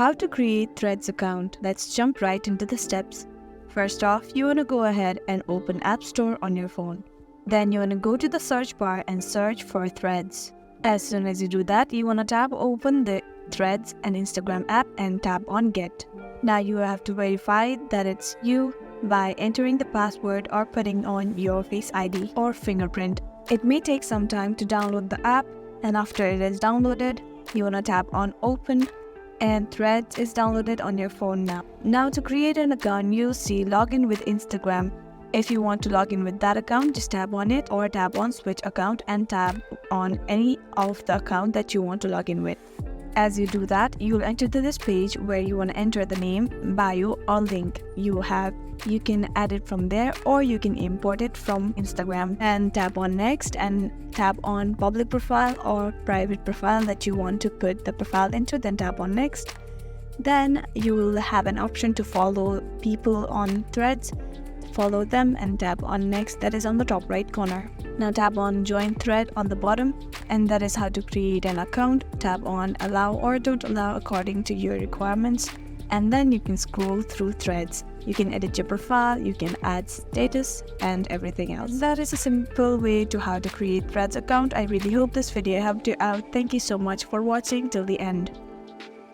How to create Threads account. Let's jump right into the steps. First off, you want to go ahead and open App Store on your phone. Then you want to go to the search bar and search for Threads. As soon as you do that, you want to tap open the Threads and Instagram app and tap on Get. Now you have to verify that it's you by entering the password or putting on your Face ID or fingerprint. It may take some time to download the app, and after it is downloaded, you want to tap on Open and Threads is downloaded on your phone now. Now to create an account, you'll see Login with Instagram. If you want to log in with that account, just tap on it or tap on Switch account and tap on any of the account that you want to log in with. As you do that, you'll enter to this page where you want to enter the name, bio or link you have. You can add it from there or you can import it from Instagram and tap on next and tap on public profile or private profile that you want to put the profile into, then tap on next. Then you will have an option to follow people on Threads. Follow them and tap on next, that is on the top right corner. Now tap on join thread on the bottom, and that is how to create an account. Tap on allow or don't allow according to your requirements, and then you can scroll through Threads. You can edit your profile, you can add status and everything else. That is a simple way to how to create Threads account. I really hope this video helped you out. Thank you so much for watching till the end.